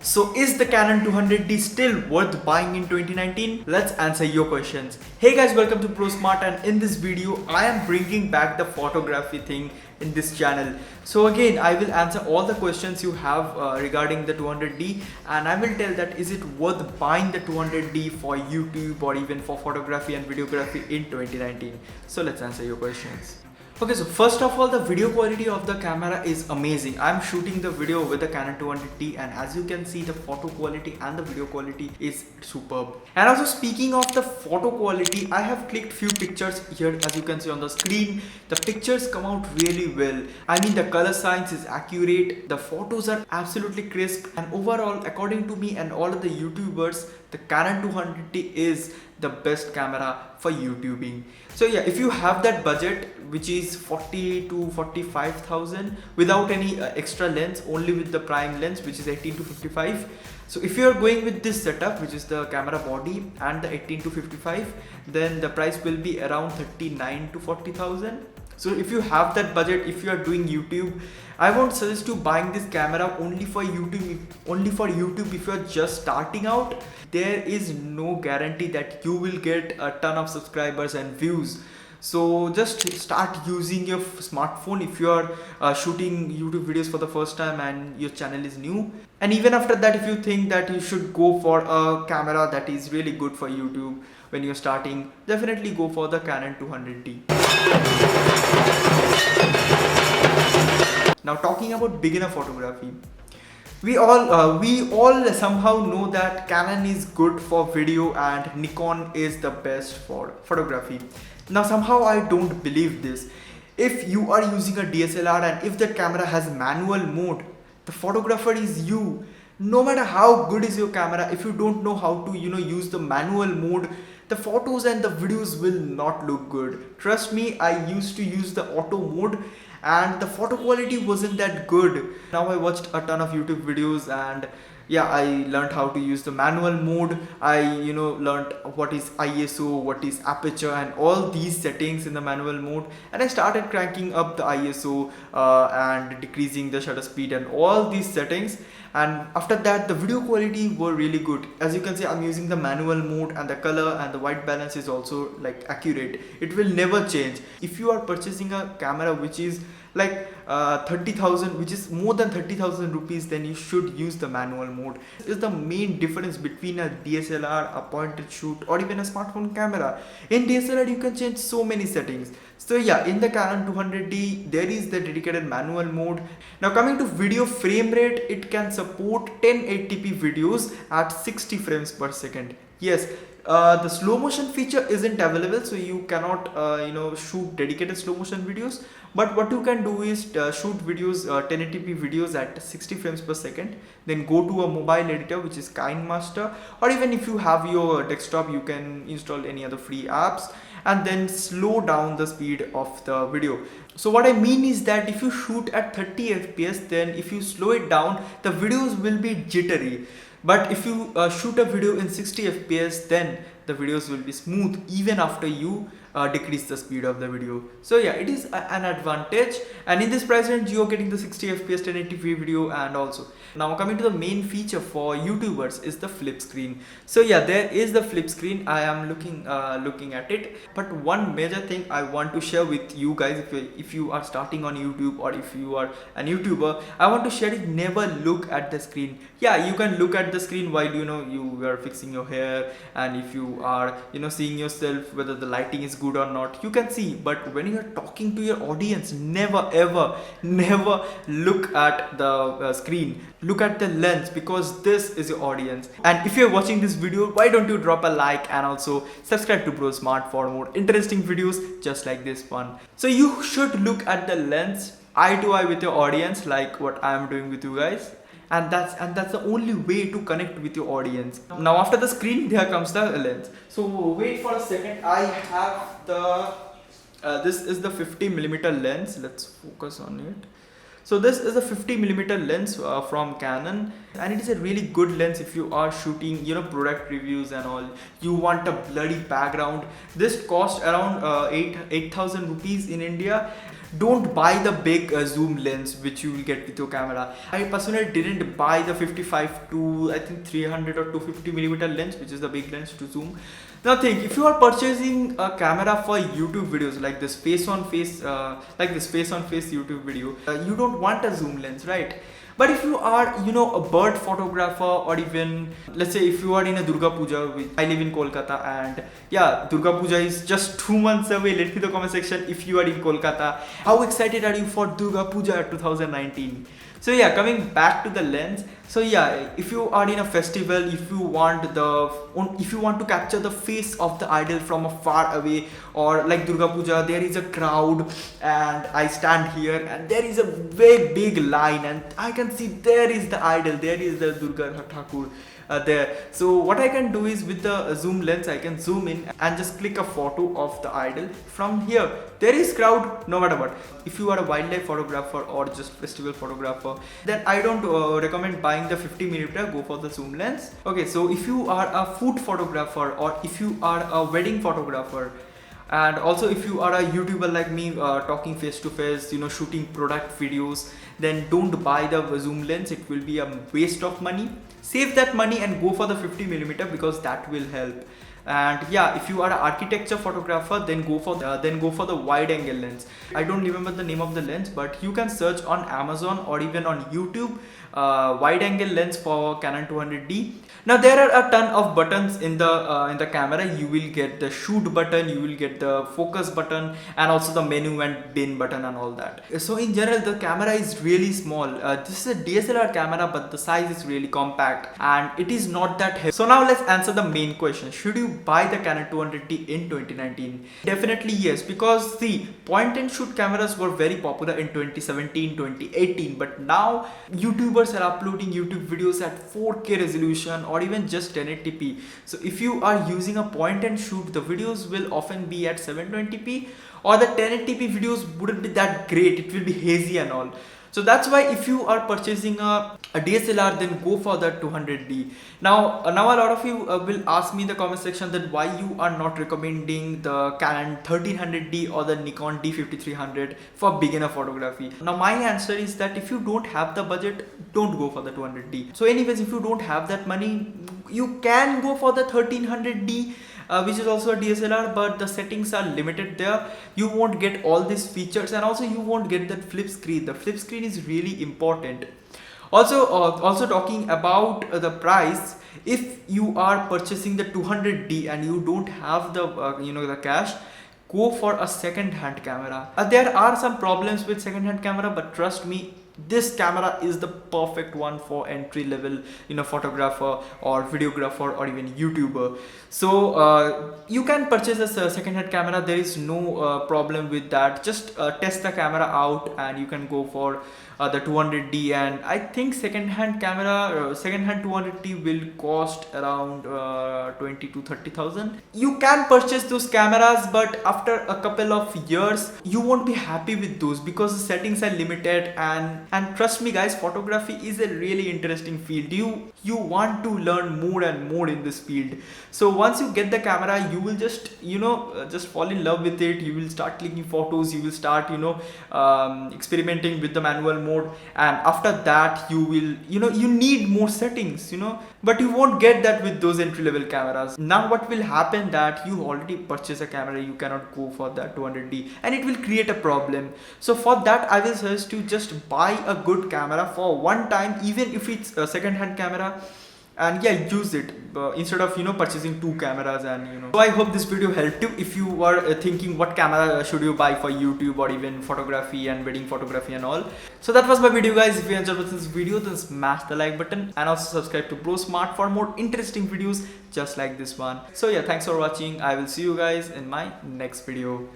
So is the Canon 200D still worth buying in 2019? Let's answer your questions. Hey guys, welcome to brosmart, and in this video I am bringing back the photography thing in this channel. So again, I will answer all the questions you have regarding the 200D, and I will tell that is it worth buying the 200D for YouTube or even for photography and videography in 2019. So let's answer your questions. Okay, so first of all, the video quality of the camera is amazing. I'm shooting the video with the Canon 200D, and as you can see, the photo quality and the video quality is superb. And also, speaking of the photo quality, I have clicked few pictures here, as you can see on the screen. The pictures come out really well. I mean, the color science is accurate, the photos are absolutely crisp, and overall, according to me and all of the YouTubers, the Canon 200D is the best camera for YouTubing. So yeah, if you have that budget, which is 40 to 45,000 without any extra lens, only with the prime lens, which is 18 to 55. So if you are going with this setup, which is the camera body and the 18 to 55, then the price will be around 39 to 40,000. So if you have that budget, if you are doing YouTube, I won't suggest you buying this camera only for YouTube. Only for YouTube, if you are just starting out, there is no guarantee that you will get a ton of subscribers and views. So just start using your smartphone if you are shooting YouTube videos for the first time and your channel is new. And even after that, if you think that you should go for a camera that is really good for YouTube when you're starting, definitely go for the Canon 200D. Now talking about beginner photography, we all somehow know that Canon is good for video and Nikon is the best for photography. Now somehow I don't believe this. If you are using a DSLR and if the camera has manual mode, the photographer is you. No matter how good is your camera, if you don't know how to use the manual mode, the photos and the videos will not look good. Trust me, I used to use the auto mode and the photo quality wasn't that good. Now I watched a ton of YouTube videos and yeah, I learned how to use the manual mode. I learned what is ISO, what is aperture, and all these settings in the manual mode, and I started cranking up the ISO and decreasing the shutter speed and all these settings. And after that, the video quality were really good. As you can see, I'm using the manual mode and the color and the white balance is also like accurate. It will never change. If you are purchasing a camera which is like 30,000, which is more than 30,000 rupees, then you should use the manual mode. This is the main difference between a DSLR, a point and shoot, or even a smartphone camera. In DSLR, you can change so many settings. So yeah, in the Canon 200D, there is the dedicated manual mode. Now coming to video frame rate, it can support 1080p videos at 60 frames per second. Yes, the slow motion feature isn't available, so you cannot shoot dedicated slow motion videos. But what you can do is shoot videos, 1080p videos at 60 frames per second. Then go to a mobile editor, which is KineMaster, or even if you have your desktop, you can install any other free apps and then slow down the speed of the video. So what I mean is that if you shoot at 30 fps, then if you slow it down, the videos will be jittery. But if you shoot a video in 60 fps, then the videos will be smooth even after you decrease the speed of the video. So yeah, it is an advantage, and in this price range you are getting the 60 fps 1080p video. And also, now coming to the main feature for YouTubers is the flip screen. So yeah, there is the flip screen. I am looking at it, but one major thing I want to share with you guys, if you are starting on YouTube or if you are a YouTuber, I want to share it. Never look at the screen. Yeah, you can look at the screen while you are fixing your hair, and if you are seeing yourself whether the lighting is good or not, you can see. But when you are talking to your audience, never ever never look at the screen. Look at the lens, because this is your audience. And if you're watching this video, why don't you drop a like and also subscribe to brosmart for more interesting videos just like this one. So you should look at the lens eye to eye with your audience, like what I am doing with you guys. And that's the only way to connect with your audience. Now after the screen, there comes the lens. So wait for a second. I have the this is the 50mm lens. Let's focus on it. So this is a 50mm lens from Canon, and it is a really good lens if you are shooting product reviews and all. You want a blurry background. This cost around 8,000 rupees in India. don't buy the big zoom lens which you will get with your camera. I personally didn't buy the 55 to I think 300 or 250 millimeter lens, which is the big lens to zoom. Now think, if you are purchasing a camera for YouTube videos like this face on face YouTube video, you don't want a zoom lens, right? But if you are, a bird photographer, or even let's say if you are in a Durga Puja, I live in Kolkata, and yeah, Durga Puja is just 2 months away. Let me know in the comment section if you are in Kolkata. How excited are you for Durga Puja 2019? So yeah, coming back to the lens. So yeah, if you are in a festival, if you want to capture the face of the idol from a far away, or like Durga Puja, there is a crowd and I stand here and there is a very big line and I can see there is the idol, there is the Durga Thakur there. So what I can do is, with the zoom lens, I can zoom in and just click a photo of the idol from here. There is crowd no matter what. If you are a wildlife photographer or just festival photographer, then I don't recommend buying the 50mm, go for the zoom lens. Okay, so if you are a food photographer, or if you are a wedding photographer, and also if you are a YouTuber like me, talking face to face, shooting product videos, then don't buy the zoom lens. It will be a waste of money. Save that money and go for the 50mm, because that will help. And yeah, if you are an architecture photographer, then go for the wide angle lens. I don't remember the name of the lens, but you can search on Amazon or even on YouTube, wide angle lens for Canon 200D. Now there are a ton of buttons in the camera. You will get the shoot button, you will get the focus button, and also the menu and bin button and all that. So in general, the camera is really small. This is a DSLR camera, but the size is really compact and it is not that heavy. So now let's answer the main question: should you buy the Canon 200D in 2019? Definitely yes, because the point and shoot cameras were very popular in 2017, 2018, but now YouTubers are uploading YouTube videos at 4K resolution or even just 1080p. So if you are using a point and shoot, the videos will often be at 720p, or the 1080p videos wouldn't be that great. It will be hazy and all. So that's why if you are purchasing a DSLR, then go for the 200D. Now a lot of you will ask me in the comment section that why you are not recommending the Canon 1300D or the Nikon D5300 for beginner photography. Now my answer is that if you don't have the budget, don't go for the 200D. So anyways, if you don't have that money, you can go for the 1300D. Which is also a DSLR, but the settings are limited there. You won't get all these features, and also you won't get that flip screen. The flip screen is really important. Also talking about the price, if you are purchasing the 200D and you don't have the the cash, go for a second-hand camera. There are some problems with second-hand camera, but trust me, this camera is the perfect one for entry level photographer or videographer or even YouTuber. So you can purchase a second-hand camera. There is no problem with that. Just test the camera out and you can go for the 200D, and I think second-hand 200D will cost around 20 to 30,000. You can purchase those cameras, but after a couple of years you won't be happy with those because the settings are limited, and trust me guys, photography is a really interesting field. You want to learn more and more in this field. So once you get the camera, you will just just fall in love with it. You will start clicking photos, you will start experimenting with the manual mode, and after that you will you need more settings, but you won't get that with those entry-level cameras. Now what will happen, that you already purchase a camera, you cannot go for that 200D, and it will create a problem. So for that I will suggest you just buy a good camera for one time, even if it's a second-hand camera, and yeah, use it instead of purchasing two cameras. And so I hope this video helped you if you were thinking what camera should you buy for YouTube or even photography and wedding photography and all. So that was my video guys. If you enjoyed this video, then smash the like button and also subscribe to brosmart for more interesting videos just like this one. So yeah, thanks for watching. I will see you guys in my next video.